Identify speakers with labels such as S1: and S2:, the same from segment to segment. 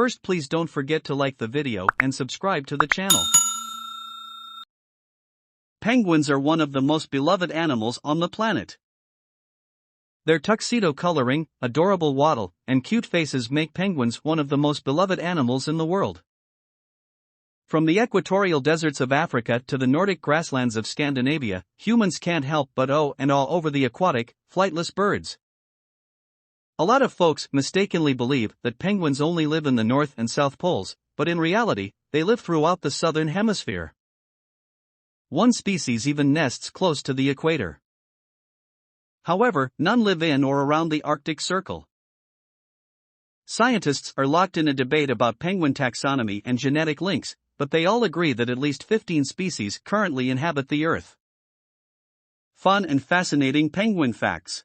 S1: first, please don't forget to like the video and subscribe to the channel. Penguins are one of the most beloved animals on the planet. Their tuxedo coloring, adorable waddle, and cute faces make penguins one of the most beloved animals in the world. From the equatorial deserts of Africa to the Nordic grasslands of Scandinavia, humans can't help but awe over the aquatic, flightless birds. A lot of folks mistakenly believe that penguins only live in the North and South Poles, but in reality, they live throughout the southern hemisphere. One species even nests close to the equator. However, none live in or around the Arctic Circle. Scientists are locked in a debate about penguin taxonomy and genetic links, but they all agree that at least 15 species currently inhabit the Earth. Fun and fascinating penguin facts.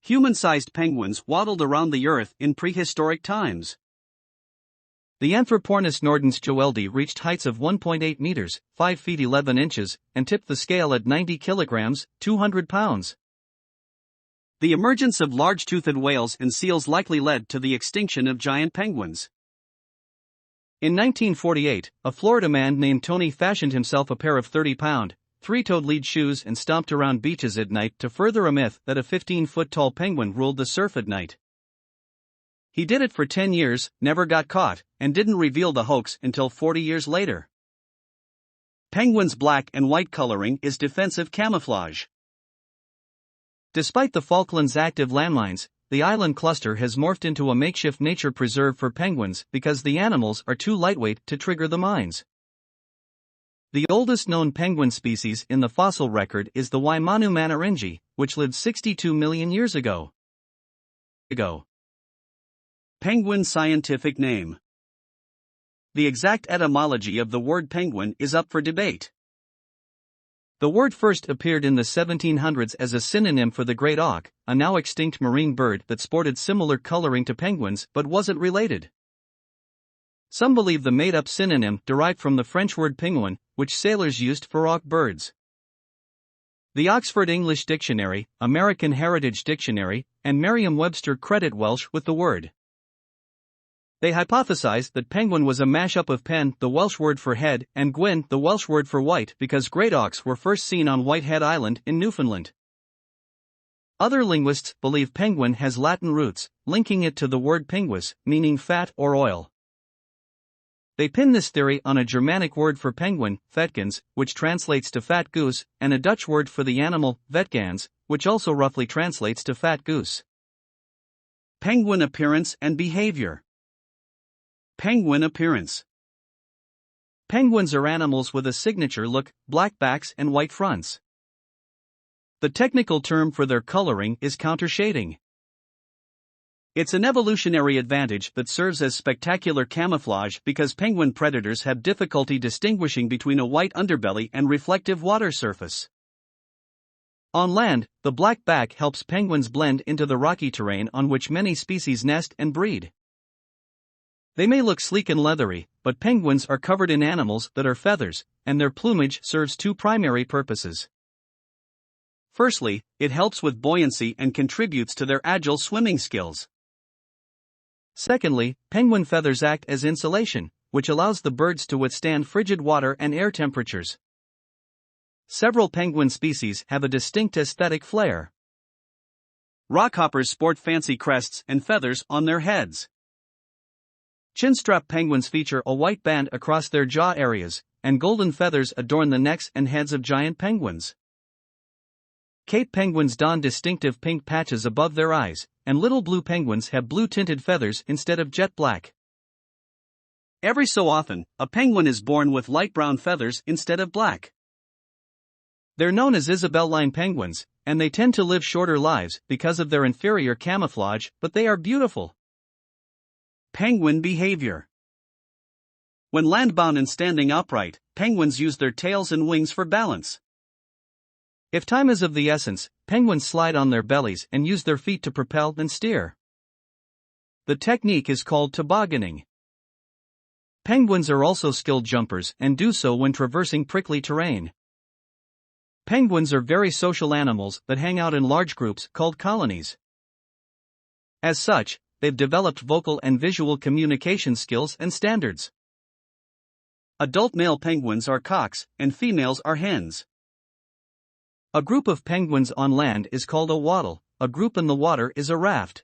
S1: Human-sized penguins waddled around the Earth in prehistoric times. The Anthropornis nordensjoeldi reached heights of 1.8 meters, 5 feet 11 inches, and tipped the scale at 90 kilograms, 200 pounds. The emergence of large-toothed whales and seals likely led to the extinction of giant penguins. In 1948, a Florida man named Tony fashioned himself a pair of 30-pound, three-toed lead shoes and stomped around beaches at night to further a myth that a 15-foot-tall penguin ruled the surf at night. He did it for 10 years, never got caught, and didn't reveal the hoax until 40 years later. Penguins' black and white coloring is defensive camouflage. Despite the Falklands' active landmines, the island cluster has morphed into a makeshift nature preserve for penguins because the animals are too lightweight to trigger the mines. The oldest known penguin species in the fossil record is the Waimanu manaringi, which lived 62 million years ago. Penguin scientific name. The exact etymology of the word penguin is up for debate. The word first appeared in the 1700s as a synonym for the great auk, a now extinct marine bird that sported similar coloring to penguins but wasn't related. Some believe the made-up synonym derived from the French word pingouin, which sailors used for auk birds. The Oxford English Dictionary, American Heritage Dictionary, and Merriam-Webster credit Welsh with the word. They hypothesized that penguin was a mashup of pen, the Welsh word for head, and gwyn, the Welsh word for white, because great auks were first seen on Whitehead Island in Newfoundland. Other linguists believe penguin has Latin roots, linking it to the word pinguis, meaning fat or oil. They pin this theory on a Germanic word for penguin, vetkans, which translates to fat goose, and a Dutch word for the animal, vetgans, which also roughly translates to fat goose. Penguin appearance and behavior. Penguin appearance. Penguins are animals with a signature look, black backs and white fronts. The technical term for their coloring is countershading. It's an evolutionary advantage that serves as spectacular camouflage because penguin predators have difficulty distinguishing between a white underbelly and reflective water surface. On land, the black back helps penguins blend into the rocky terrain on which many species nest and breed. They may look sleek and leathery, but penguins are covered in animals that are feathers, and their plumage serves two primary purposes. Firstly, it helps with buoyancy and contributes to their agile swimming skills. Secondly, penguin feathers act as insulation, which allows the birds to withstand frigid water and air temperatures. Several penguin species have a distinct aesthetic flair. Rockhoppers sport fancy crests and feathers on their heads. Chinstrap penguins feature a white band across their jaw areas, and golden feathers adorn the necks and heads of giant penguins. Cape penguins don distinctive pink patches above their eyes, and little blue penguins have blue-tinted feathers instead of jet black. Every so often, a penguin is born with light brown feathers instead of black. They're known as Isabelline penguins, and they tend to live shorter lives because of their inferior camouflage, but they are beautiful. Penguin behavior. When landbound and standing upright, penguins use their tails and wings for balance. If time is of the essence, penguins slide on their bellies and use their feet to propel and steer. The technique is called tobogganing. Penguins are also skilled jumpers and do so when traversing prickly terrain. Penguins are very social animals that hang out in large groups called colonies. As such, they've developed vocal and visual communication skills and standards. Adult male penguins are cocks, and females are hens. A group of penguins on land is called a wattle, a group in the water is a raft.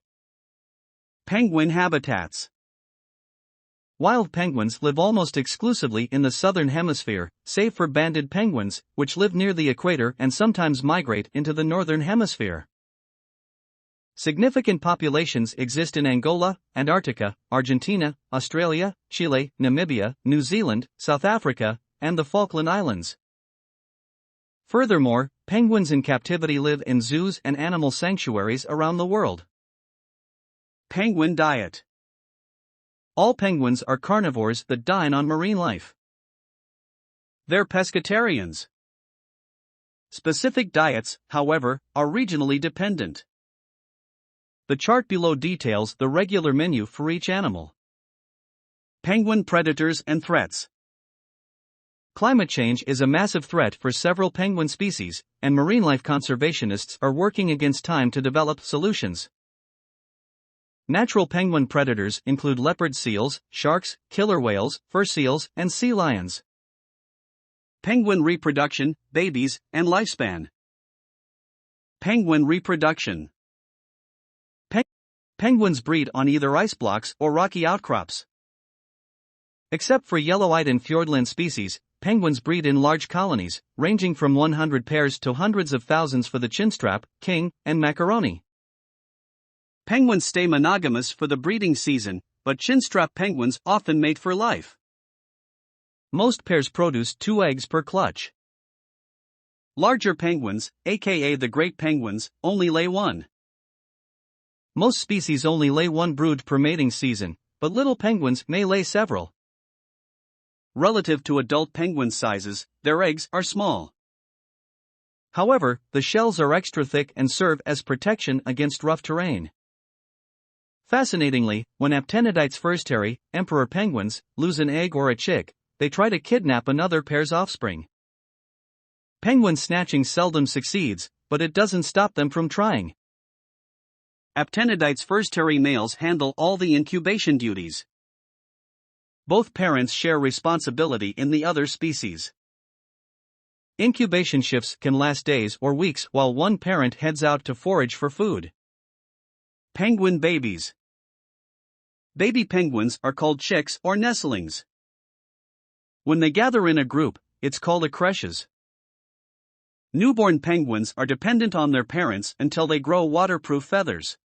S1: Penguin habitats. Wild penguins live almost exclusively in the southern hemisphere, save for banded penguins, which live near the equator and sometimes migrate into the northern hemisphere. Significant populations exist in Angola, Antarctica, Argentina, Australia, Chile, Namibia, New Zealand, South Africa, and the Falkland Islands. Furthermore, penguins in captivity live in zoos and animal sanctuaries around the world. Penguin diet. All penguins are carnivores that dine on marine life. They're pescatarians. Specific diets, however, are regionally dependent. The chart below details the regular menu for each animal. Penguin predators and threats. Climate change is a massive threat for several penguin species, and marine life conservationists are working against time to develop solutions. Natural penguin predators include leopard seals, sharks, killer whales, fur seals, and sea lions. Penguin reproduction, babies, and lifespan. Penguin reproduction. Penguins breed on either ice blocks or rocky outcrops. Except for yellow-eyed and fjordland species, penguins breed in large colonies, ranging from 100 pairs to hundreds of thousands for the chinstrap, king, and macaroni. Penguins stay monogamous for the breeding season, but chinstrap penguins often mate for life. Most pairs produce 2 eggs per clutch. Larger penguins, aka the great penguins, only lay 1. Most species only lay 1 brood per mating season, but little penguins may lay several. Relative to adult penguin sizes, their eggs are small. However, the shells are extra thick and serve as protection against rough terrain. Fascinatingly, when Aptenidites fursteri, emperor penguins, lose an egg or a chick, they try to kidnap another pair's offspring. Penguin snatching seldom succeeds, but it doesn't stop them from trying. Aptenidites fursteri males handle all the incubation duties. Both parents share responsibility in the other species. Incubation shifts can last days or weeks while one parent heads out to forage for food. Penguin babies. Baby penguins are called chicks or nestlings. When they gather in a group, it's called a creches. Newborn penguins are dependent on their parents until they grow waterproof feathers.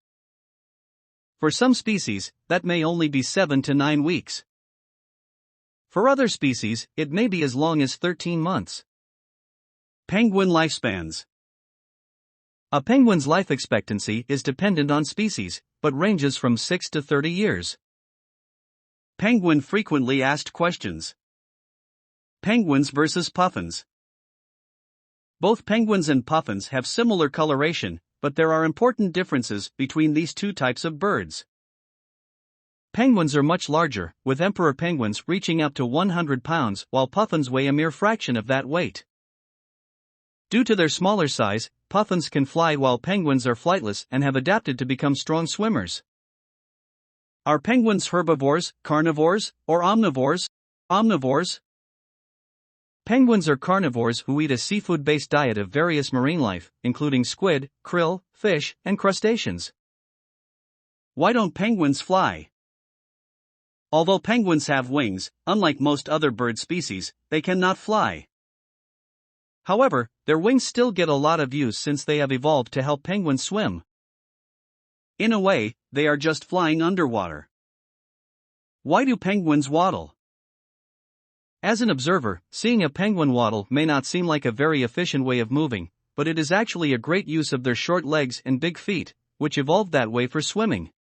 S1: For some species, that may only be 7 to 9 weeks. For other species, it may be as long as 13 months. Penguin lifespans. A penguin's life expectancy is dependent on species, but ranges from 6 to 30 years. Penguin frequently asked questions. Penguins versus puffins. Both penguins and puffins have similar coloration, but there are important differences between these two types of birds. Penguins are much larger, with emperor penguins reaching up to 100 pounds while puffins weigh a mere fraction of that weight. Due to their smaller size, puffins can fly while penguins are flightless and have adapted to become strong swimmers. Are penguins herbivores, carnivores, or omnivores? Omnivores. Penguins are carnivores who eat a seafood-based diet of various marine life, including squid, krill, fish, and crustaceans. Why don't penguins fly? Although penguins have wings, unlike most other bird species, they cannot fly. However, their wings still get a lot of use since they have evolved to help penguins swim. In a way, they are just flying underwater. Why do penguins waddle? As an observer, seeing a penguin waddle may not seem like a very efficient way of moving, but it is actually a great use of their short legs and big feet, which evolved that way for swimming.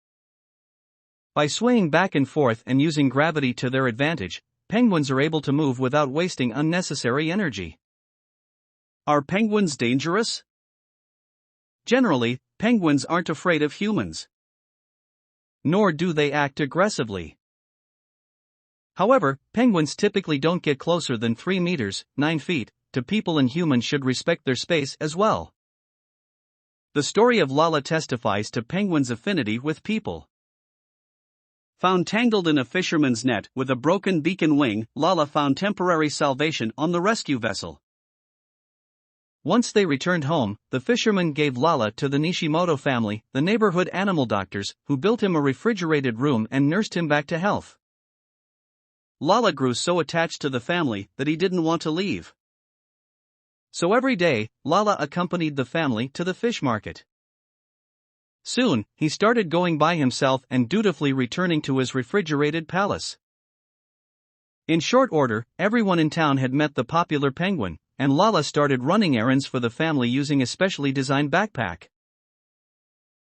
S1: By swaying back and forth and using gravity to their advantage, penguins are able to move without wasting unnecessary energy. Are penguins dangerous? Generally, penguins aren't afraid of humans. Nor do they act aggressively. However, penguins typically don't get closer than 3 meters, 9 feet, to people, and humans should respect their space as well. The story of Lala testifies to penguins' affinity with people. Found tangled in a fisherman's net with a broken beacon wing, Lala found temporary salvation on the rescue vessel. Once they returned home, the fisherman gave Lala to the Nishimoto family, the neighborhood animal doctors, who built him a refrigerated room and nursed him back to health. Lala grew so attached to the family that he didn't want to leave. So every day, Lala accompanied the family to the fish market. Soon, he started going by himself and dutifully returning to his refrigerated palace. In short order, everyone in town had met the popular penguin, and Lala started running errands for the family using a specially designed backpack.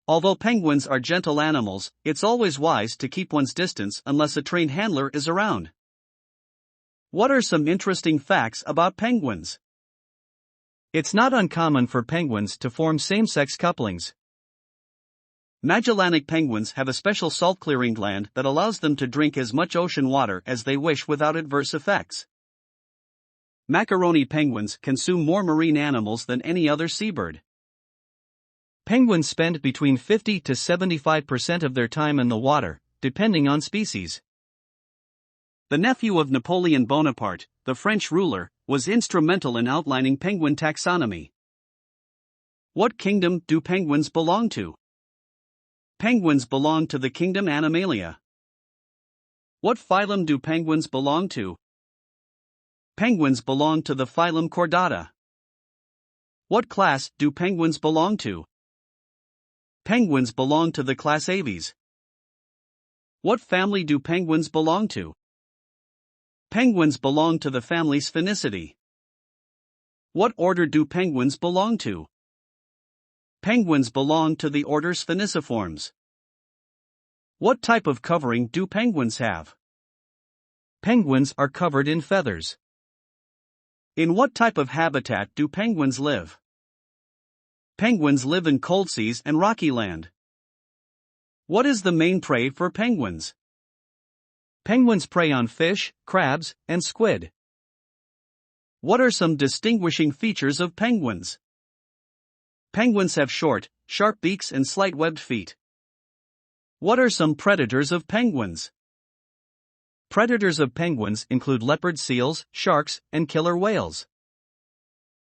S1: Although penguins are gentle animals, it's always wise to keep one's distance unless a trained handler is around. What are some interesting facts about penguins? It's not uncommon for penguins to form same-sex couplings. Magellanic penguins have a special salt-clearing gland that allows them to drink as much ocean water as they wish without adverse effects. Macaroni penguins consume more marine animals than any other seabird. Penguins spend between 50 to 75% of their time in the water, depending on species. The nephew of Napoleon Bonaparte, the French ruler, was instrumental in outlining penguin taxonomy. What kingdom do penguins belong to? Penguins belong to the kingdom Animalia. What phylum do penguins belong to? Penguins belong to the phylum Chordata. What class do penguins belong to? Penguins belong to the class Aves. What family do penguins belong to? Penguins belong to the family Sphenicidae. What order do penguins belong to? Penguins belong to the order Spheniciformes. What type of covering do penguins have? Penguins are covered in feathers. In what type of habitat do penguins live? Penguins live in cold seas and rocky land. What is the main prey for penguins? Penguins prey on fish, crabs, and squid. What are some distinguishing features of penguins? Penguins have short, sharp beaks and slight webbed feet. What are some predators of penguins? Predators of penguins include leopard seals, sharks, and killer whales.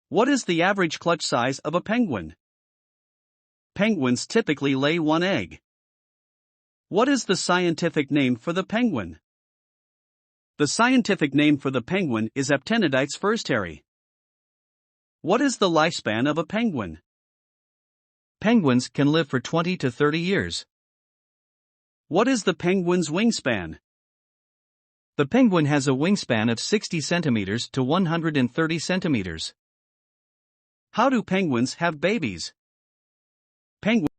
S1: What is the average clutch size of a penguin? Penguins typically lay one egg. What is the scientific name for the penguin? The scientific name for the penguin is Aptenidites fursteri. What is the lifespan of a penguin? Penguins can live for 20 to 30 years. What is the penguin's wingspan? The penguin has a wingspan of 60 centimeters to 130 centimeters. How do penguins have babies? Penguins